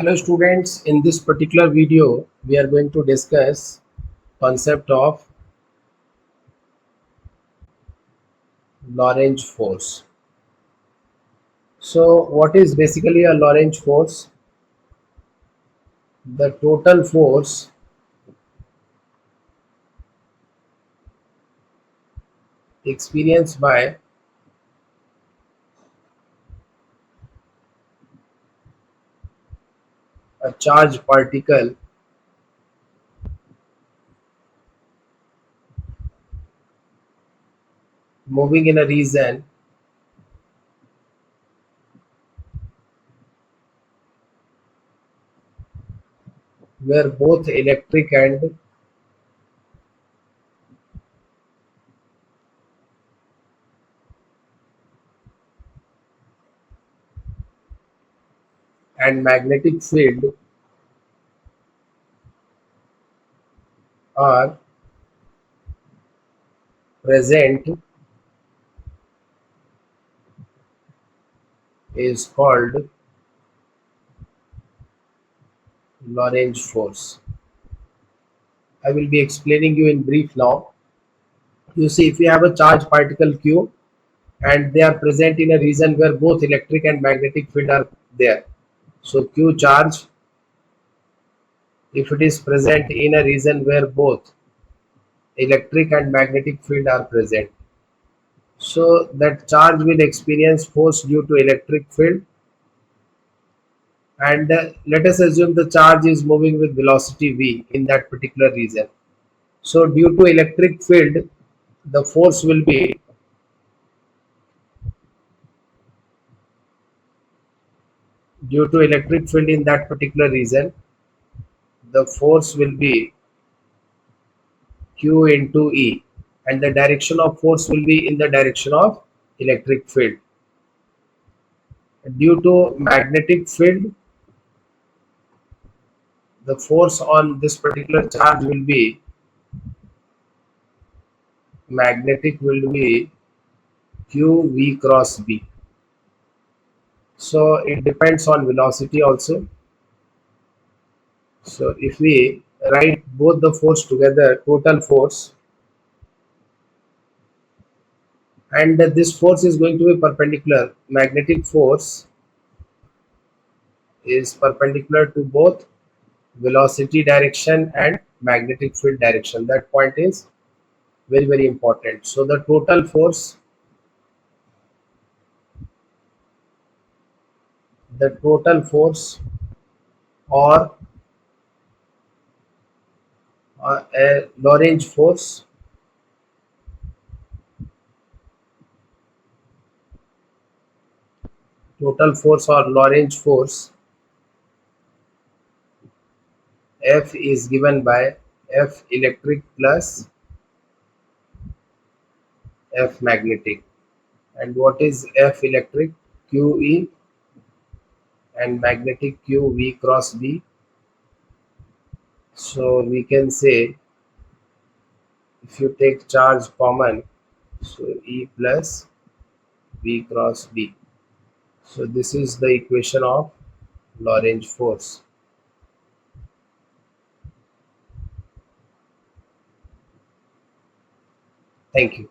Hello students, in this particular video we are going to discuss concept of Lorentz force. So what is basically a Lorentz force? The total force experienced by a charged particle moving in a region where both electric and magnetic field are present is called Lorentz force. I will be explaining you in brief now. You see, if you have a charged particle Q and they are present in a region where both electric and magnetic field are there. So Q charge, if it is present in a region where both electric and magnetic field are present, so that charge will experience force due to electric field. And let us assume the charge is moving with velocity v in that particular region. So due to electric field, the force will be due to electric field in that particular region, the force will be Q into E, and the direction of force will be in the direction of electric field. Due to magnetic field, the force on this particular charge will be magnetic will be Q V cross B. So it depends on velocity also. So if we write both the force together, total force, and this force is going to be perpendicular. Magnetic force is perpendicular to both velocity direction and magnetic field direction. That point is very important. So the total force or a Lorentz force F is given by F electric plus F magnetic. And what is F electric? QE, and magnetic Q V cross B. So we can say, if you take charge common, so E plus V cross B. So this is the equation of Lorentz force. Thank you.